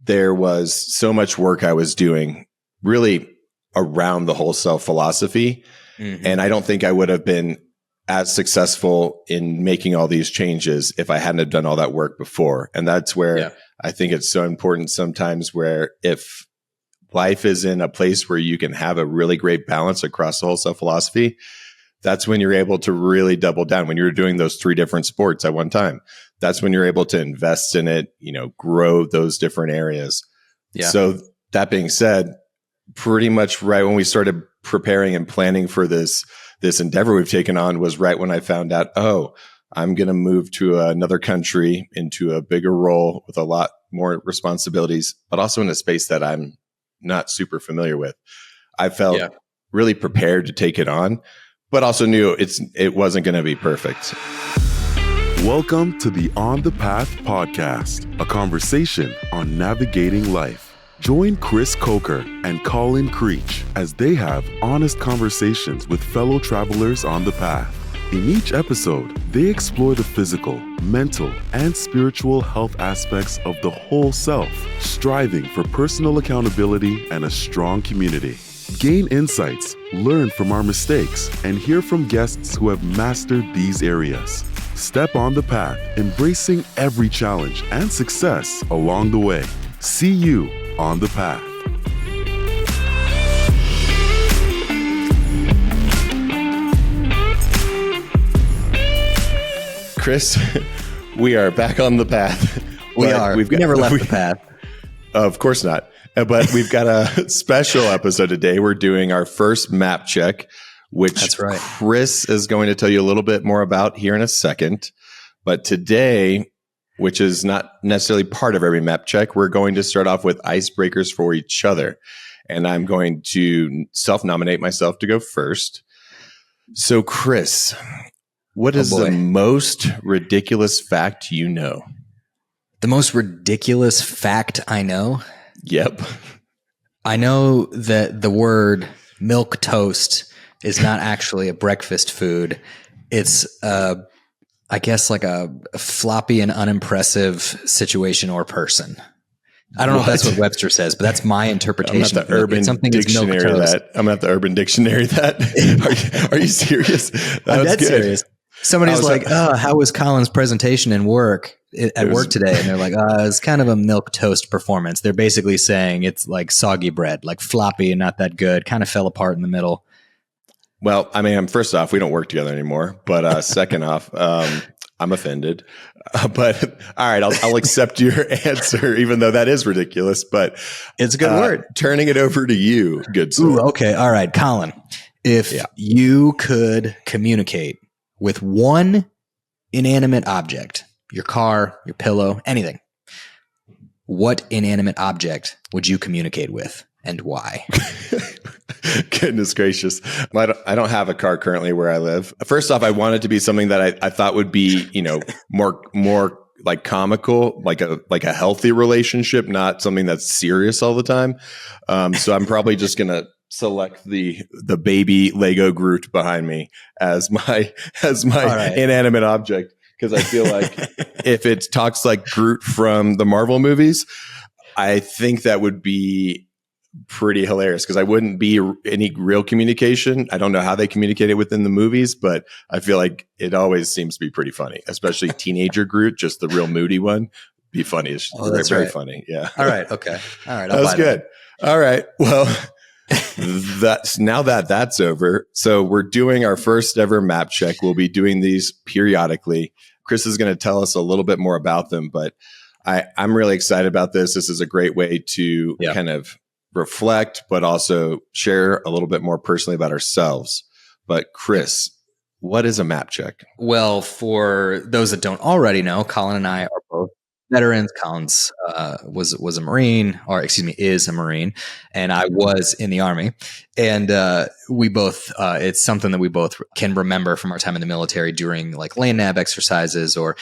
there was so much work I was doing really around the whole self philosophy. Mm-hmm. And I don't think I would have been as successful in making all these changes if I hadn't have done all that work before. And that's where I think it's so important sometimes, where if life is in a place where you can have a really great balance across the whole self philosophy, that's when you're able to really double down. When you're doing those 3 different sports at one time, that's when you're able to invest in it, grow those different areas. Yeah. So that being said, pretty much right when we started preparing and planning for this endeavor we've taken on was right when I found out, I'm going to move to another country into a bigger role with a lot more responsibilities, but also in a space that I'm not super familiar with. I felt really prepared to take it on, but also knew it wasn't going to be perfect. Welcome to the On the Path podcast, a conversation on navigating life. Join Chris Coker and Colin Creech as they have honest conversations with fellow travelers on the path. In each episode, they explore the physical, mental, and spiritual health aspects of the whole self, striving for personal accountability and a strong community. Gain insights, learn from our mistakes, and hear from guests who have mastered these areas. Step on the path, embracing every challenge and success along the way. See you on the path. Chris, we are back on the path. We never left the path. Of course not. But we've got a special episode today. We're doing our first map check, which Chris is going to tell you a little bit more about here in a second. But today, which is not necessarily part of every map check, we're going to start off with icebreakers for each other. And I'm going to self-nominate myself to go first. So, Chris, what is the most ridiculous fact you know? The most ridiculous fact I know? Yep. I know that the word milk toast is not actually a breakfast food. It's, I guess, like a floppy and unimpressive situation or person. I don't know if that's what Webster says, but that's my interpretation. I'm at the Urban Dictionary that. I'm at the Urban Dictionary that. Are you serious? I'm dead serious. Somebody's like, how was Colin's presentation at work today? And they're like, it's kind of a milk toast performance. They're basically saying it's like soggy bread, like floppy and not that good, kind of fell apart in the middle. Well, I mean, first off, we don't work together anymore. But second off, I'm offended. But all right, I'll accept your answer, even though that is ridiculous. But it's a good word. Turning it over to you, good sir. Ooh, okay. All right, Colin. If you could communicate with one inanimate object, your car, your pillow, anything, what inanimate object would you communicate with and why? Goodness gracious. I don't have a car currently where I live. First off, I want it to be something that I thought would be, more like comical, like a healthy relationship, not something that's serious all the time. So I'm probably just going to select the baby Lego Groot behind me as my inanimate object, because I feel like if it talks like Groot from the Marvel movies, I think that would be pretty hilarious, because I wouldn't be any real communication. I don't know how they communicate it within the movies, but I feel like it always seems to be pretty funny, especially teenager Groot, just the real moody one. Be funny. It's very funny. Yeah. All right. Okay. All right. That was good. All right. Well, that's over. So we're doing our first ever map check. We'll be doing these periodically. Chris is going to tell us a little bit more about them, but I'm really excited about this. This is a great way to kind of reflect, but also share a little bit more personally about ourselves. But Chris, what is a map check? Well, for those that don't already know, Colin and I are both veterans. Colin's was a Marine, is a Marine, and I was in the Army. And we both, it's something that we both can remember from our time in the military during like land nav exercises, or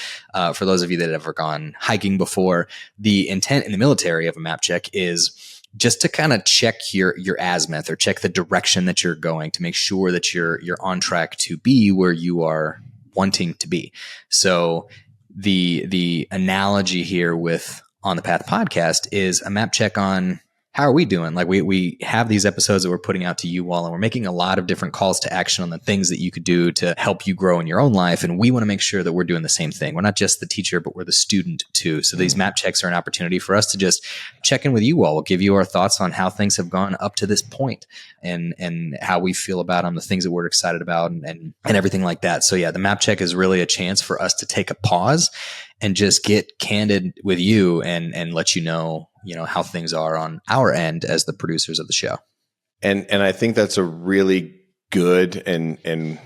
for those of you that have ever gone hiking before, the intent in the military of a map check is just to kind of check your azimuth, or check the direction that you're going, to make sure that you're on track to be where you are wanting to be. So the analogy here with On the Path podcast is a map check on how are we doing? Like we have these episodes that we're putting out to you all, and we're making a lot of different calls to action on the things that you could do to help you grow in your own life. And we want to make sure that we're doing the same thing. We're not just the teacher, but we're the student too. So these map checks are an opportunity for us to just check in with you all. We'll give you our thoughts on how things have gone up to this point and how we feel about them, the things that we're excited about and everything like that. So yeah, the map check is really a chance for us to take a pause and just get candid with you and let you know how things are on our end as the producers of the show. And I think that's a really good and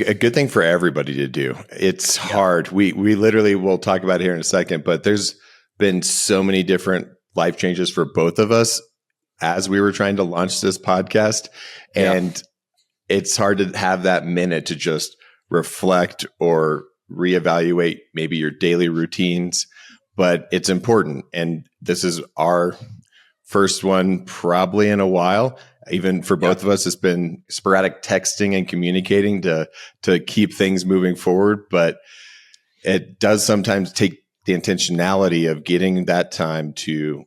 a good thing for everybody to do. It's hard. We literally will talk about it here in a second, but there's been so many different life changes for both of us as we were trying to launch this podcast. And it's hard to have that minute to just reflect or reevaluate maybe your daily routines, but it's important. And this is our first one probably in a while. Even for both of us, it's been sporadic texting and communicating to keep things moving forward. But it does sometimes take the intentionality of getting that time to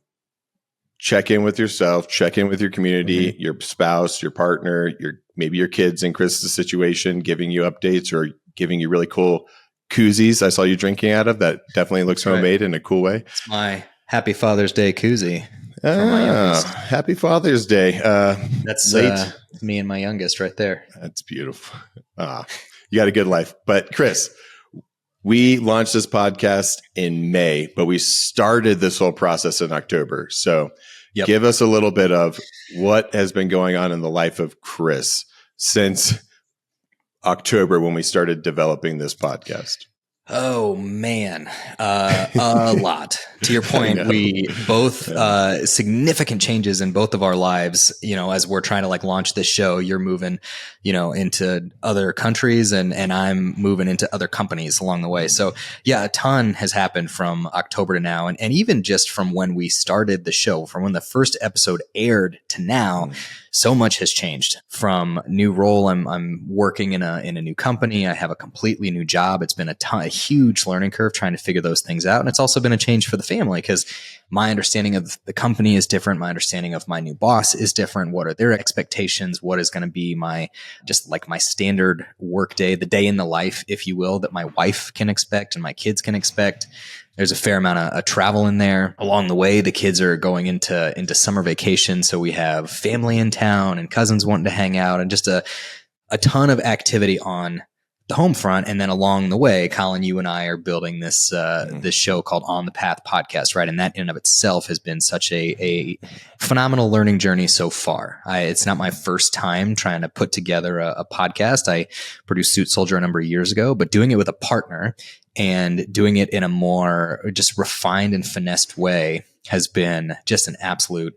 check in with yourself, check in with your community, your spouse, your partner, maybe your kids in Chris's situation, giving you updates or giving you really cool koozies I saw you drinking out of. That definitely looks homemade in a cool way. It's my Happy Father's Day koozie. Happy Father's Day. That's me and my youngest right there. That's beautiful. You got a good life. But Chris, we launched this podcast in May, but we started this whole process in October. So give us a little bit of what has been going on in the life of Chris since October when we started developing this podcast. Oh man, a lot. To your point, we both significant changes in both of our lives. As we're trying to launch this show, you're moving, into other countries, and I'm moving into other companies along the way. So yeah, a ton has happened from October to now, and even just from when we started the show, from when the first episode aired to now. So much has changed. From new role, I'm working in a new company. I have a completely new job. It's been a huge learning curve trying to figure those things out. And it's also been a change for the family because my understanding of the company is different. My understanding of my new boss is different. What are their expectations? What is going to be my standard work day, the day in the life, if you will, that my wife can expect and my kids can expect. There's a fair amount of travel in there. Along the way, the kids are going into summer vacation. So we have family in town and cousins wanting to hang out and just a ton of activity on the home front. And then along the way, Colin, you and I are building this show called On the Path podcast, right? And that in and of itself has been such a phenomenal learning journey so far. It's not my first time trying to put together a podcast. I produced Suit Soldier a number of years ago, but doing it with a partner and doing it in a more just refined and finessed way has been just an absolute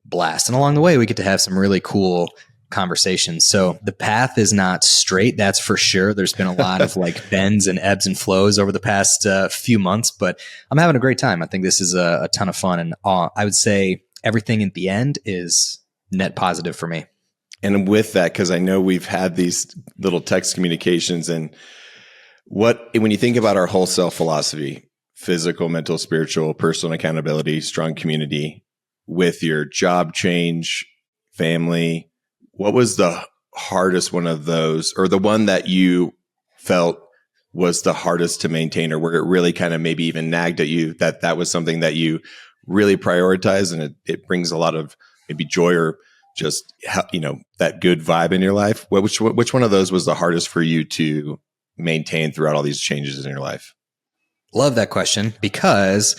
blast. And along the way, we get to have some really cool conversations. So the path is not straight, that's for sure. There's been a lot of bends and ebbs and flows over the past few months, but I'm having a great time. I think this is a ton of fun. And I would say everything at the end is net positive for me. And with that, because I know we've had these little text communications, and when you think about our whole self philosophy, physical, mental, spiritual, personal accountability, strong community, with your job change, family, what was the hardest one of those, or the one that you felt was the hardest to maintain, or where it really kind of maybe even nagged at you that was something that you really prioritized and it brings a lot of maybe joy or just, that good vibe in your life? Which one of those was the hardest for you to maintain throughout all these changes in your life? Love that question, because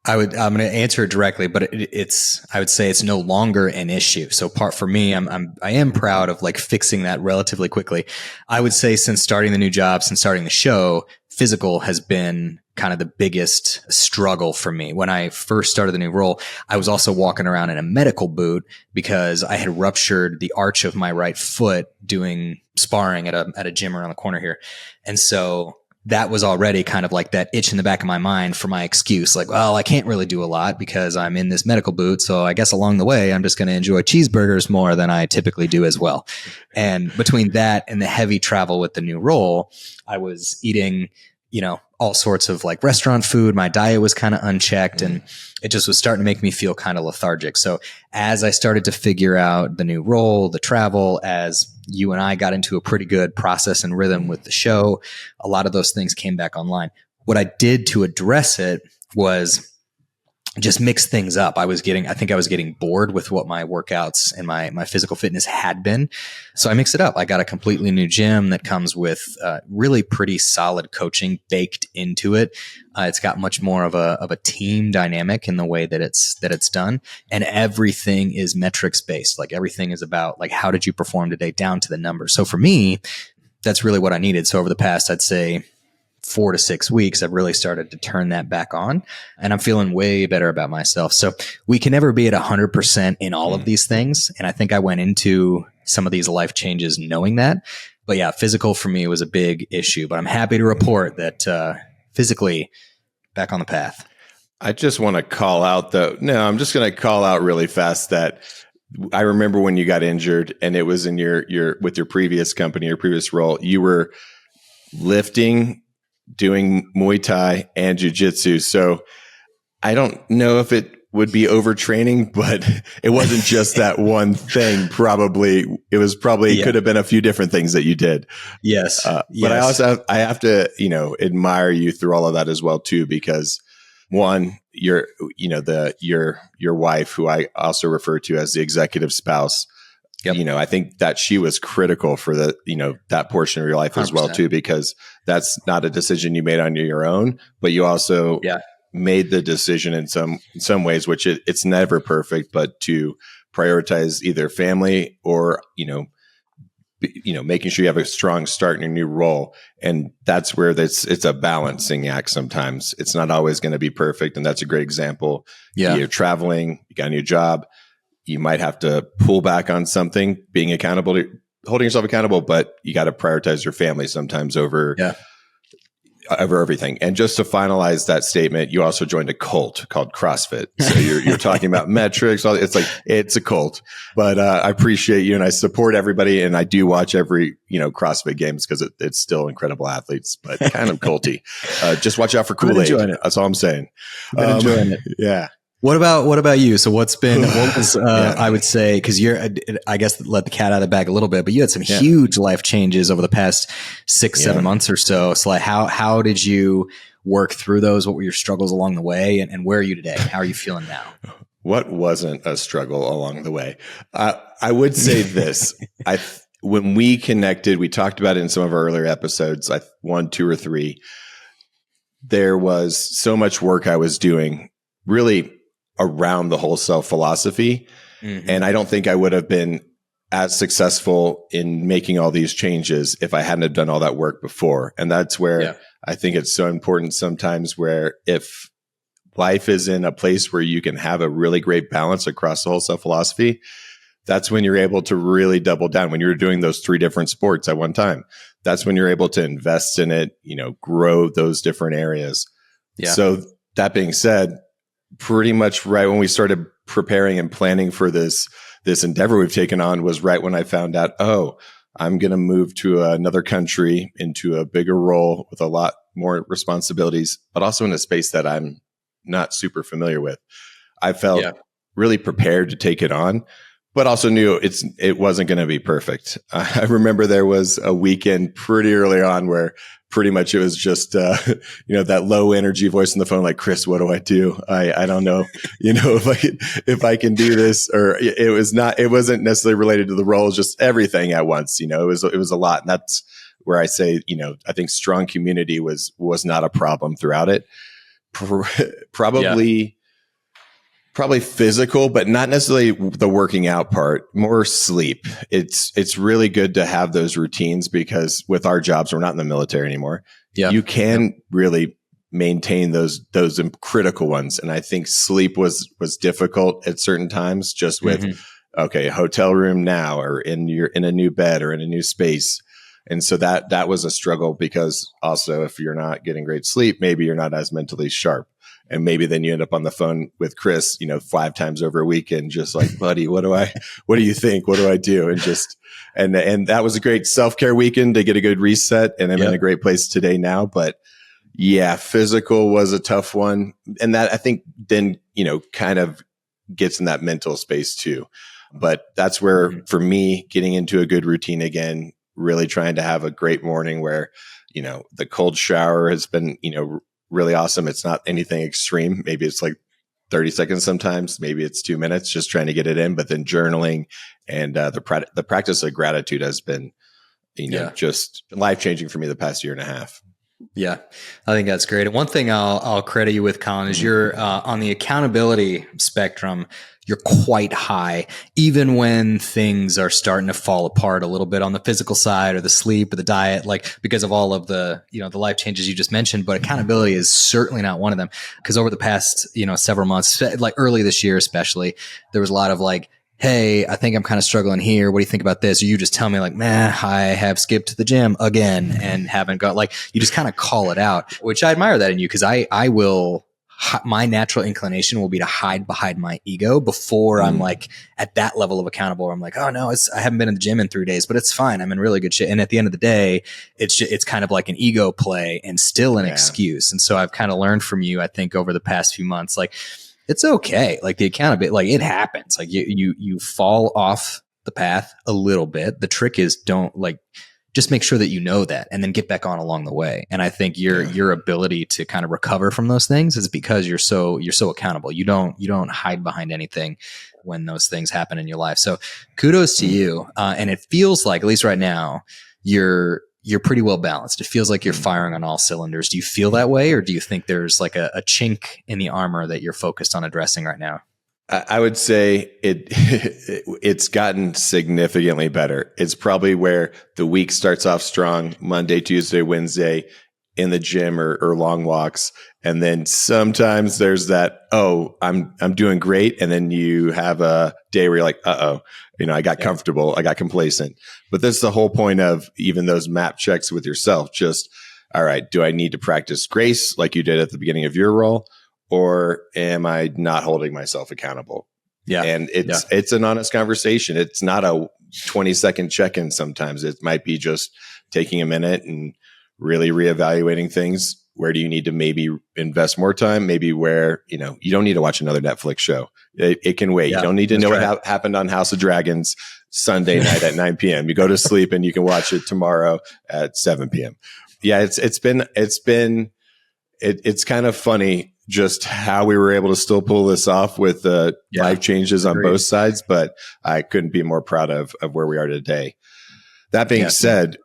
I'm going to answer it directly, but I would say it's no longer an issue. So for me, I am proud of fixing that relatively quickly. I would say since starting the new job, since starting the show, physical has been kind of the biggest struggle for me. When I first started the new role, I was also walking around in a medical boot because I had ruptured the arch of my right foot doing sparring at a gym around the corner here. And so that was already kind of that itch in the back of my mind for my excuse. Well, I can't really do a lot because I'm in this medical boot. So I guess along the way, I'm just going to enjoy cheeseburgers more than I typically do as well. And between that and the heavy travel with the new role, I was eating all sorts of like restaurant food. My diet was kind of unchecked and it just was starting to make me feel kind of lethargic. So as I started to figure out the new role, the travel, as you and I got into a pretty good process and rhythm with the show, a lot of those things came back online. What I did to address it was just mix things up. I think I was getting bored with what my workouts and my physical fitness had been. So I mixed it up. I got a completely new gym that comes with really pretty solid coaching baked into it. It's got much more of a team dynamic in the way that it's done. And everything is metrics based. Like everything is about like, how did you perform today down to the number? So for me, that's really what I needed. So over the past, I'd say 4 to 6 weeks, I've really started to turn that back on and I'm feeling way better about myself. So we can never be at 100% in all of these things. And I think I went into some of these life changes knowing that. But yeah, physical for me was a big issue, but I'm happy to report that physically back on the path. I just want to call out I'm just going to call out really fast that I remember when you got injured and it was in your with your previous company, your previous role, you were lifting, doing Muay Thai and Jiu-Jitsu. So I don't know if it would be overtraining, but it wasn't just that one thing. It could have been a few different things that you did. Yes. But I have to, admire you through all of that as well too, because one, your wife, who I also refer to as the executive spouse, yep. I think that she was critical for that portion of your life 100%. As well too, because that's not a decision you made on your own, but you also made the decision in some ways, which it's never perfect, but to prioritize either family or, making sure you have a strong start in your new role. And that's where it's a balancing act. Sometimes it's not always going to be perfect. And that's a great example. Yeah. You're traveling, you got a new job. You might have to pull back on something, being accountable to holding yourself accountable, but you got to prioritize your family sometimes over everything. And just to finalize that statement, you also joined a cult called CrossFit. So you're talking about metrics. It's a cult, but I appreciate you and I support everybody. And I do watch every, CrossFit games because it's still incredible athletes, but kind of culty. Just watch out for Kool-Aid. That's all I'm saying. Been enjoying it. Yeah. What about you? So what was, I would say, cause I guess let the cat out of the bag a little bit, but you had some huge life changes over the past 6-7 months or so. So like, how did you work through those? What were your struggles along the way and where are you today? How are you feeling now? What wasn't a struggle along the way? I would say this, when we connected, we talked about it in some of our earlier episodes, 1, 2, or 3, there was so much work I was doing really around the whole self philosophy. Mm-hmm. And I don't think I would have been as successful in making all these changes if I hadn't have done all that work before. And that's where I think it's so important sometimes, where if life is in a place where you can have a really great balance across the whole self philosophy, that's when you're able to really double down. When you're doing those 3 different sports at one time, that's when you're able to invest in it, grow those different areas. Yeah. So that being said, pretty much right when we started preparing and planning for this endeavor we've taken on was right when I found out, I'm going to move to another country into a bigger role with a lot more responsibilities, but also in a space that I'm not super familiar with. I felt really prepared to take it on, but also knew it wasn't going to be perfect. I remember there was a weekend pretty early on where pretty much it was just, that low energy voice on the phone, like, Chris, what do I do? I don't know, if I can do this, or it wasn't necessarily related to the roles, just everything at once. It was a lot. And that's where I say, I think strong community was not a problem throughout it. Probably physical, but not necessarily the working out part, more sleep. It's really good to have those routines because with our jobs, we're not in the military anymore. Yeah. You can really maintain those critical ones. And I think sleep was difficult at certain times, just with, hotel room now, or you're in a new bed or in a new space. And so that was a struggle, because also if you're not getting great sleep, maybe you're not as mentally sharp. And maybe then you end up on the phone with Chris, 5 times over a weekend, just like, buddy, what do you think? What do I do? And that was a great self-care weekend to get a good reset. And I'm in a great place today now. But Yeah, physical was a tough one. And that I think then, kind of gets in that mental space too. But that's where, for me, getting into a good routine again, really trying to have a great morning where, the cold shower has been, really awesome. It's not anything extreme. Maybe it's like 30 seconds sometimes. Maybe it's 2 minutes, just trying to get it in. But then journaling and the practice of gratitude has been, just life-changing for me the past year and a half. Yeah, I think that's great. And one thing I'll credit you with, Colin, is you're on the accountability spectrum. You're quite high, even when things are starting to fall apart a little bit on the physical side or the sleep or the diet, like because of all of the, the life changes you just mentioned. But accountability is certainly not one of them, because over the past, several months, like early this year, especially, there was a lot of like, hey, I think I'm kind of struggling here. What do you think about this? Or you just tell me like, man, I have skipped the gym again and haven't got, like, you just kind of call it out, which I admire that in you, because I will, my natural inclination will be to hide behind my ego before I'm like at that level of accountable where I'm like, oh no, I haven't been in the gym in 3 days, but it's fine. I'm in really good shape. And at the end of the day, it's kind of like an ego play and still an excuse. And so I've kind of learned from you, I think, over the past few months, like, it's okay. Like the accountability, like it happens. Like you fall off the path a little bit. The trick is just make sure that you know that and then get back on along the way. And I think your ability to kind of recover from those things is because you're so accountable. You don't hide behind anything when those things happen in your life. So kudos to you. And it feels like, at least right now, you're pretty well balanced. It feels like you're firing on all cylinders. Do you feel that way, or do you think there's like a chink in the armor that you're focused on addressing right now? I would say it's gotten significantly better. It's probably where the week starts off strong, Monday, Tuesday, Wednesday in the gym or long walks. And then sometimes there's that, I'm doing great. And then you have a day where you're like, I got comfortable. I got complacent. But that's the whole point of even those map checks with yourself. Just, all right, do I need to practice grace like you did at the beginning of your role? Or am I not holding myself accountable? Yeah. And it's an honest conversation. It's not a 20-second check-in sometimes. It might be just taking a minute and really reevaluating things. Where do you need to maybe invest more time? Maybe where, you don't need to watch another Netflix show. It can wait. You don't need to know what happened on House of Dragons Sunday night at 9 p.m. You go to sleep and you can watch it tomorrow at 7 p.m. Yeah, it's kind of funny just how we were able to still pull this off with life changes on both sides, but I couldn't be more proud of where we are today. That being said,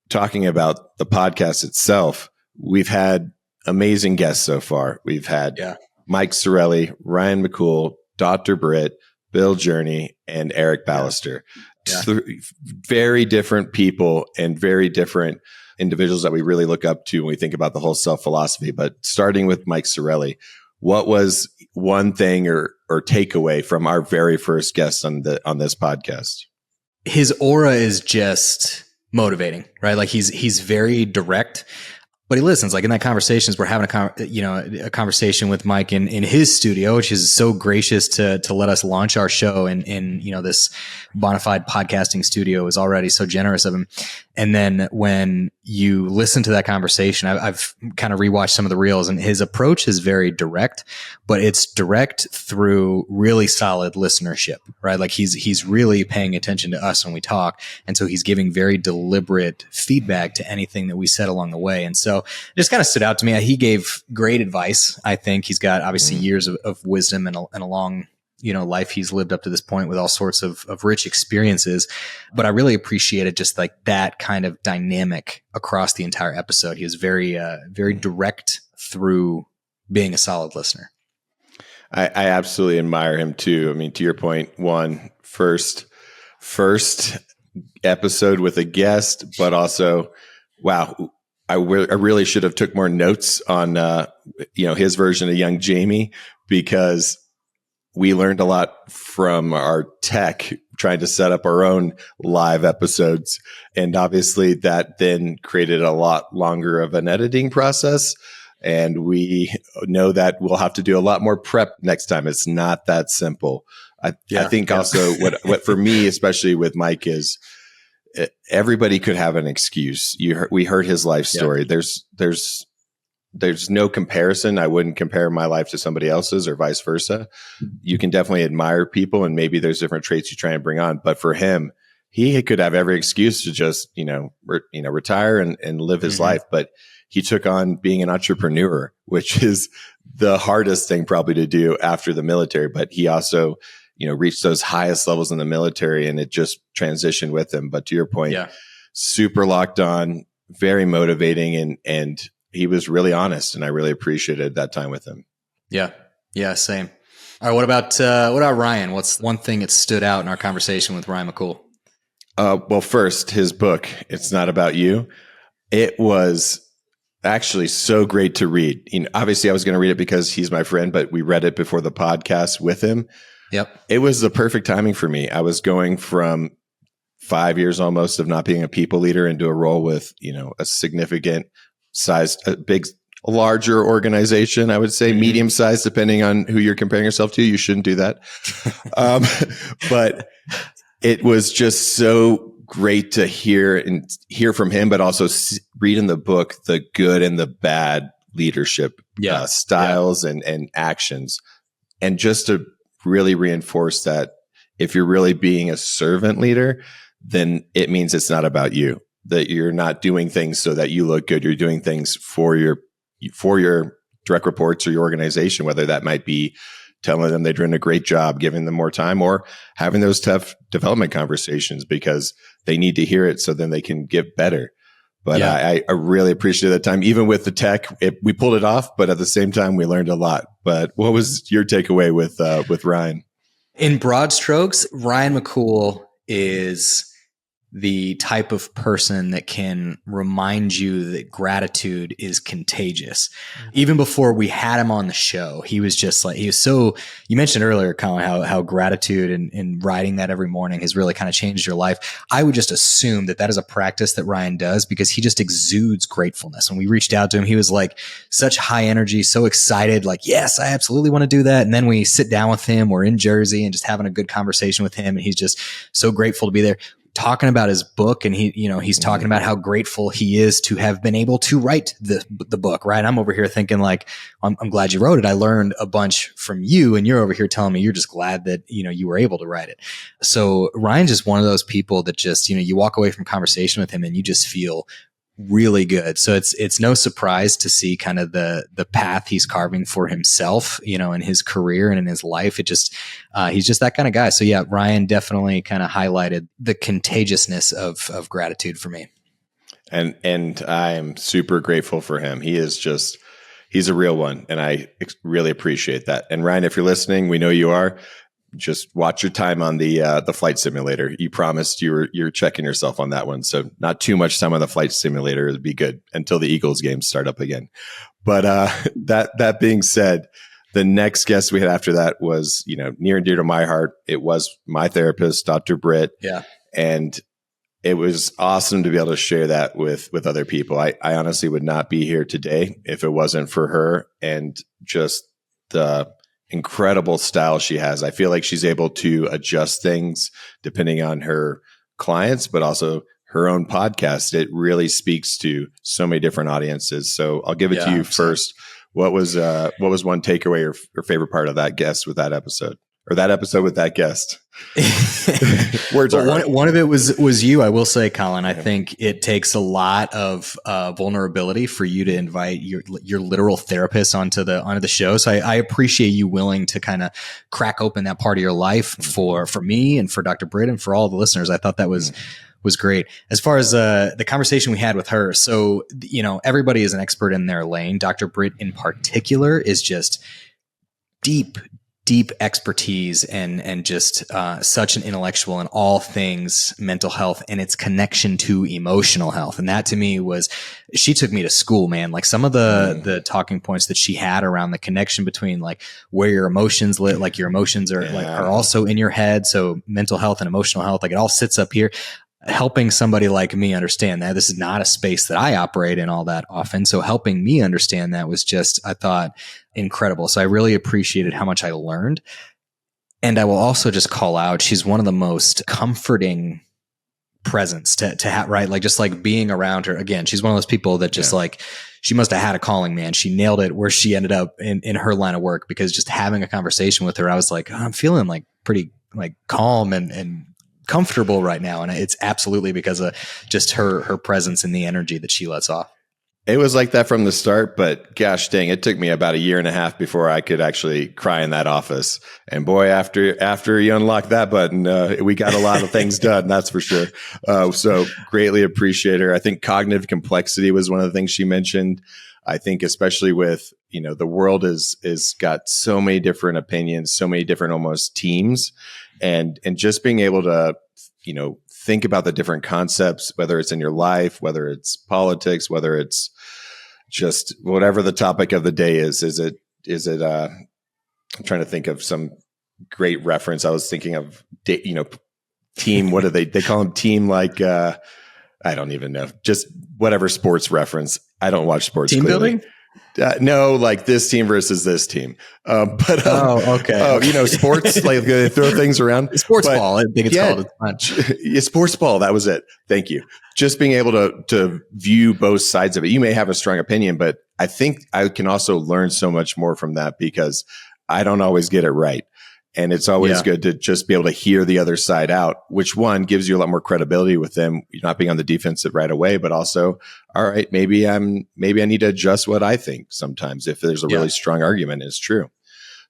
talking about the podcast itself, we've had amazing guests so far. We've had Mike Sarraille, Ryan McCool, Dr. Britt, Bill Journey, and Eric Ballester. Very different people and very different individuals that we really look up to when we think about the whole self philosophy. But starting with Mike Sarraille, what was one thing or takeaway from our very first guest on this podcast? His aura is just motivating, right? Like he's very direct, but he listens. Like in that conversations, we're having a conversation with Mike in his studio, which is so gracious to let us launch our show in this bona fide podcasting studio is already so generous of him. And then when you listen to that conversation, I've kind of rewatched some of the reels, and his approach is very direct, but it's direct through really solid listenership, right? Like he's really paying attention to us when we talk. And so he's giving very deliberate feedback to anything that we said along the way. And so it just kind of stood out to me. He gave great advice. I think he's got obviously years of wisdom and a long life he's lived up to this point with all sorts of rich experiences. But I really appreciated just like that kind of dynamic across the entire episode. He was very, very direct through being a solid listener. I absolutely admire him too. I mean, to your point, first episode with a guest, but also, wow, I really should have took more notes on, his version of young Jamie, because we learned a lot from our tech trying to set up our own live episodes. And obviously that then created a lot longer of an editing process. And we know that we'll have to do a lot more prep next time. It's not that simple. I think also what for me, especially with Mike, is everybody could have an excuse. We heard his life story. There's there's no comparison. I wouldn't compare my life to somebody else's or vice versa. You can definitely admire people, and maybe there's different traits you try and bring on. But for him, he could have every excuse to just, retire and live his life. But he took on being an entrepreneur, which is the hardest thing probably to do after the military. But he also, reached those highest levels in the military, and it just transitioned with him. But to your point, super locked on, very motivating, and he was really honest, and I really appreciated that time with him. Yeah. Yeah. Same. All right. What about Ryan? What's one thing that stood out in our conversation with Ryan McCool? Well, first, his book, It's Not About You. It was actually so great to read. Obviously I was going to read it because he's my friend, but we read it before the podcast with him. Yep. It was the perfect timing for me. I was going from 5 years almost of not being a people leader into a role with, a significant sized, a larger organization, I would say medium sized, depending on who you're comparing yourself to. You shouldn't do that. But it was just so great to hear from him, but also read in the book the good and the bad leadership styles and actions. And just to really reinforce that if you're really being a servant leader, then it means it's not about you, that you're not doing things so that you look good. You're doing things for your direct reports or your organization, whether that might be telling them they're doing a great job, giving them more time, or having those tough development conversations because they need to hear it so then they can get better. But I really appreciated that time. Even with the tech, we pulled it off, but at the same time, we learned a lot. But what was your takeaway with Ryan? In broad strokes, Ryan McCool is the type of person that can remind you that gratitude is contagious. Even before we had him on the show, he was just like, you mentioned earlier, Colin, how gratitude and writing that every morning has really kind of changed your life. I would just assume that is a practice that Ryan does because he just exudes gratefulness. When we reached out to him, he was like such high energy, so excited, like, yes, I absolutely want to do that. And then we sit down with him, we're in Jersey and just having a good conversation with him. And he's just so grateful to be there, talking about his book, and he's talking about how grateful he is to have been able to write the book, right? I'm over here thinking like, I'm glad you wrote it. I learned a bunch from you, and you're over here telling me you're just glad that, you were able to write it. So Ryan's just one of those people that just, you walk away from conversation with him and you just feel really good. So it's no surprise to see kind of the path he's carving for himself, in his career and in his life. It just, he's just that kind of guy. So yeah, Ryan definitely kind of highlighted the contagiousness of gratitude for me. And I am super grateful for him. He's a real one. And I really appreciate that. And Ryan, if you're listening, we know you are. Just watch your time on the flight simulator. You promised you're checking yourself on that one. So not too much time on the flight simulator would be good until the Eagles games start up again. But that being said, the next guest we had after that was, near and dear to my heart. It was my therapist, Dr. Britt. Yeah. And it was awesome to be able to share that with other people. I honestly would not be here today if it wasn't for her and just the incredible style she has. I feel like she's able to adjust things depending on her clients, but also her own podcast. It really speaks to so many different audiences. So I'll give it to you first. What was one takeaway or favorite part of that guest with that episode? Or that episode with that guest? Words are one of it was you. I will say, Colin, I think it takes a lot of vulnerability for you to invite your literal therapist onto the show. So I appreciate you willing to kind of crack open that part of your life for me and for Dr. Britt and for all the listeners. I thought that was great. As far as the conversation we had with her, so everybody is an expert in their lane. Dr. Britt in particular is just deep expertise and just such an intellectual in all things mental health and its connection to emotional health. And that to me she took me to school, man. Like some of the talking points that she had around the connection between like where your emotions live, like your emotions are also in your head. So mental health and emotional health, like it all sits up here. Helping somebody like me understand that this is not a space that I operate in all that often. So helping me understand that was just, I thought, incredible. So I really appreciated how much I learned. And I will also just call out, she's one of the most comforting presence to have, right? Like just like being around her. Again, she's one of those people that just like, she must have had a calling, man. She nailed it where she ended up in her line of work, because just having a conversation with her, I was like, oh, I'm feeling like pretty like calm and comfortable right now. And it's absolutely because of just her presence and the energy that she lets off. It was like that from the start, but gosh dang, it took me about a year and a half before I could actually cry in that office. And boy, after you unlock that button, we got a lot of things done. That's for sure. So greatly appreciate her. I think cognitive complexity was one of the things she mentioned. I think especially with, the world is got so many different opinions, so many different almost teams, and just being able to, think about the different concepts, whether it's in your life, whether it's politics, whether it's just whatever the topic of the day is it, I'm trying to think of some great reference. I was thinking of, team, what do they call them? Team, like, I don't even know, just whatever sports reference. I don't watch sports. Team clearly. building? No, like this team versus this team. Okay. Sports, like they throw things around. Sports ball, I think it's called. Sports ball. That was it. Thank you. Just being able to view both sides of it. You may have a strong opinion, but I think I can also learn so much more from that, because I don't always get it right. And it's always good to just be able to hear the other side out, which one gives you a lot more credibility with them. You're not being on the defensive right away, but also, all right, maybe I need to adjust what I think sometimes if there's a really strong argument. It's true.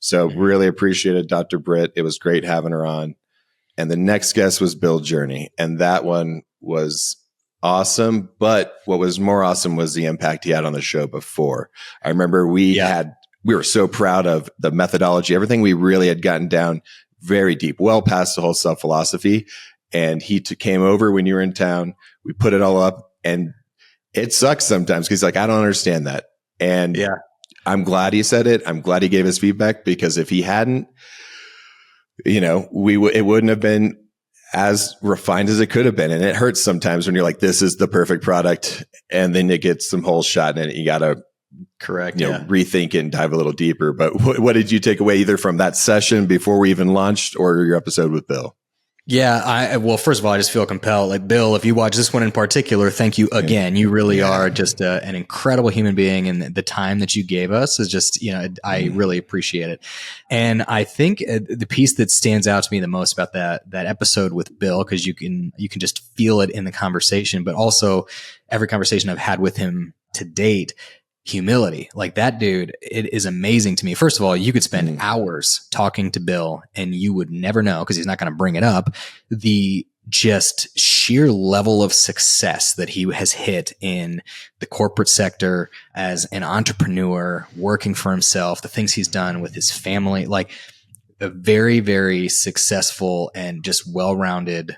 So really appreciated Dr. Britt. It was great having her on. And the next guest was Bill Journey. And that one was awesome. But what was more awesome was the impact he had on the show before. I remember we were so proud of the methodology, everything we really had gotten down very deep, well past the whole self-philosophy. And he came over when you were in town. We put it all up, and it sucks sometimes because like, I don't understand that. And I'm glad he said it. I'm glad he gave us feedback, because if he hadn't, it wouldn't have been as refined as it could have been. And it hurts sometimes when you're like, this is the perfect product, and then it gets some holes shot in it. You got to rethink it and dive a little deeper. But what did you take away either from that session before we even launched or your episode with Bill? Yeah, well, first of all, I just feel compelled. Like, Bill, if you watch this one in particular, thank you again. You really are just an incredible human being, and the time that you gave us is just, I really appreciate it. And I think the piece that stands out to me the most about that episode with Bill, because you can just feel it in the conversation, but also every conversation I've had with him to date. Humility. Like, that dude, it is amazing to me. First of all, you could spend hours talking to Bill and you would never know, because he's not going to bring it up, the just sheer level of success that he has hit in the corporate sector as an entrepreneur, working for himself, the things he's done with his family, like a very, very successful and just well-rounded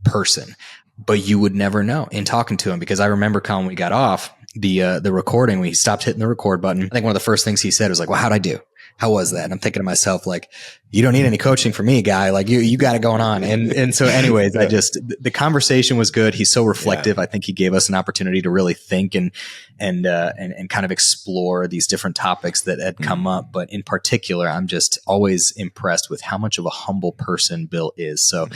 person. But you would never know in talking to him, because I remember, Colin, we got off the recording, we stopped hitting the record button. I think one of the first things he said was like, well, how'd I do? How was that? And I'm thinking to myself, like, you don't need any coaching from me, guy. Like, you got it going on. And so anyways, the conversation was good. He's so reflective. I think he gave us an opportunity to really think and kind of explore these different topics that had come up. But in particular, I'm just always impressed with how much of a humble person Bill is. So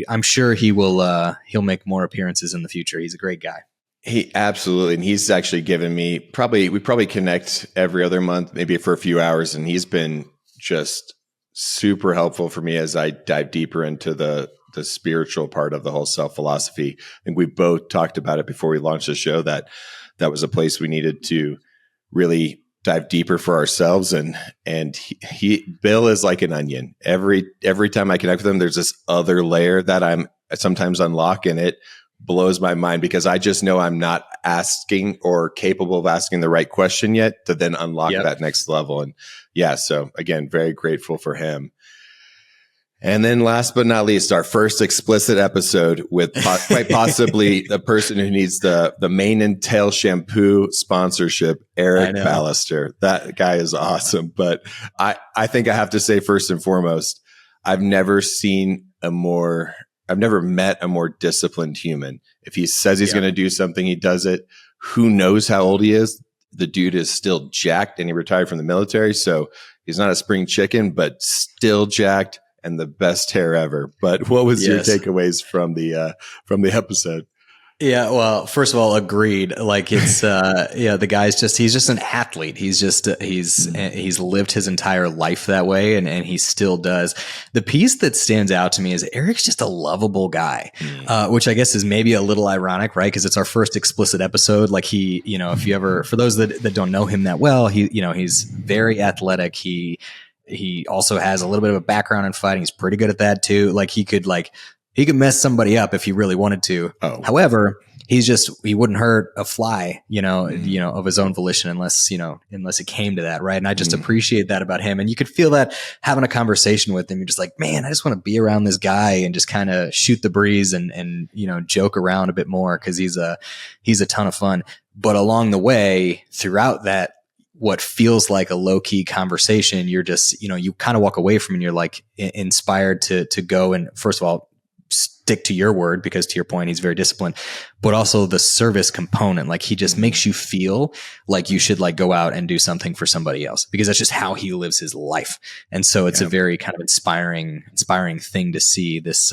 I'm sure he'll make more appearances in the future. He's a great guy. He absolutely. And he's actually given me we probably connect every other month, maybe for a few hours. And he's been just super helpful for me as I dive deeper into the spiritual part of the whole self-philosophy. I think we both talked about it before we launched the show, that was a place we needed to really dive deeper for ourselves. And Bill is like an onion. Every time I connect with him, there's this other layer that I'm sometimes unlock, and it blows my mind, because I just know I'm not asking or capable of asking the right question yet to then unlock that next level. And so again, very grateful for him. And then last but not least, our first explicit episode with quite possibly the person who needs the mane and tail shampoo sponsorship, Eric Ballester. That guy is awesome. But I think I have to say, first and foremost, I've never met a more disciplined human. If he says he's going to do something, he does it. Who knows how old he is? The dude is still jacked, and he retired from the military. So he's not a spring chicken, but still jacked and the best hair ever. But what was your takeaways from the episode? Yeah, well, first of all, agreed. Like it's, the guy's he's just an athlete. He's lived his entire life that way and he still does. The piece that stands out to me is Eric's just a lovable guy, which I guess is maybe a little ironic, right? Because it's our first explicit episode. Like he, if you ever, for those that don't know him that well, he's very athletic. He also has a little bit of a background in fighting. He's pretty good at that too. Like he could mess somebody up if he really wanted to. Oh. However, he wouldn't hurt a fly, of his own volition unless it came to that. Right. And I just appreciate that about him. And you could feel that having a conversation with him. You're just like, man, I just want to be around this guy and just kind of shoot the breeze and joke around a bit more. Cause he's a ton of fun. But along the way throughout that, what feels like a low key conversation, you're just, you kind of walk away from and you're like inspired to go and first of all, stick to your word because to your point, he's very disciplined, but also the service component. Like he just makes you feel like you should go out and do something for somebody else because that's just how he lives his life. And so it's a very kind of inspiring thing to see this,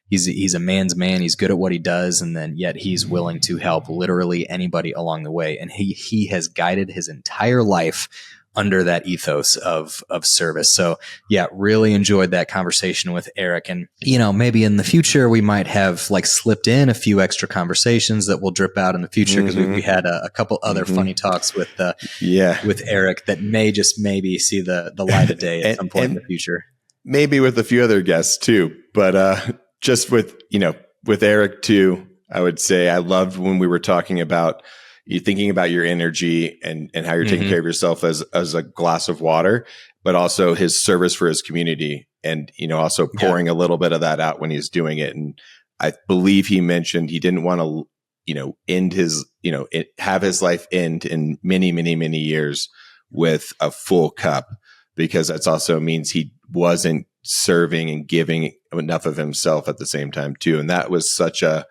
he's a man's man. He's good at what he does. And then yet he's willing to help literally anybody along the way. And he has guided his entire life under that ethos of service. So yeah, really enjoyed that conversation with Eric. And, maybe in the future we might have slipped in a few extra conversations that will drip out in the future because we had a couple other funny talks with Eric that maybe see the light of day at some point in the future. Maybe with a few other guests too, but just with Eric too, I would say I loved when we were talking about you thinking about your energy and how you're taking care of yourself as a glass of water, but also his service for his community and, also pouring a little bit of that out when he's doing it. And I believe he mentioned he didn't want to, end his, have his life end in many, many, many years with a full cup, because that's also means he wasn't serving and giving enough of himself at the same time too. And that was such a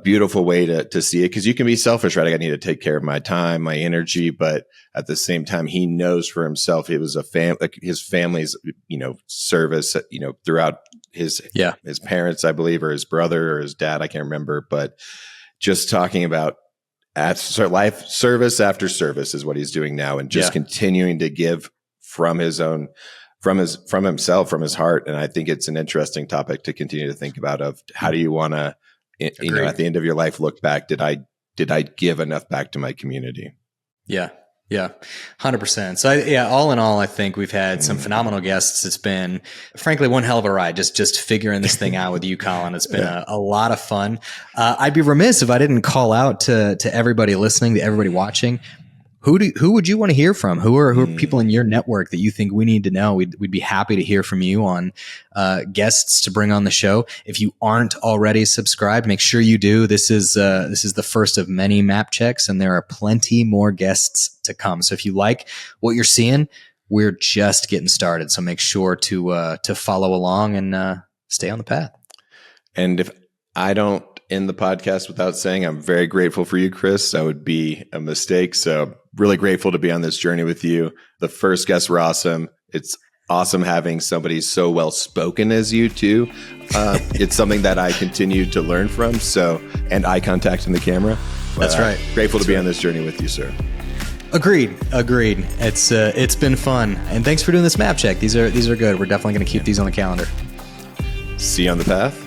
beautiful way to see it, because you can be selfish, right? I need to take care of my time, my energy, but at the same time, he knows for himself, it was his family's, service, throughout his parents, I believe, or his brother or his dad, I can't remember, but just talking about life service after service is what he's doing now, and just continuing to give from his own, from himself, from his heart. And I think it's an interesting topic to continue to think about of how do you want to, at the end of your life, look back. Did I give enough back to my community? Yeah. 100%. So all in all, I think we've had some phenomenal guests. It's been, frankly, one hell of a ride. Just figuring this thing out with you, Colin. It's been a lot of fun. I'd be remiss if I didn't call out to everybody listening, to everybody watching. Who would you want to hear from? Who are people in your network that you think we need to know? We'd be happy to hear from you on guests to bring on the show. If you aren't already subscribed, make sure you do. This is the first of many map checks, and there are plenty more guests to come. So if you like what you're seeing, we're just getting started. So make sure to follow along and stay on the path. And if I don't end the podcast without saying I'm very grateful for you, Chris, that would be a mistake. So really grateful to be on this journey with you. The first guests were awesome. It's awesome having somebody so well spoken as you too. It's something that I continue to learn from. So, and eye contact in the camera. But, that's right. Grateful to be on this journey with you, sir. Agreed. It's been fun, and thanks for doing this map check. These are good. We're definitely going to keep these on the calendar. See you on the path.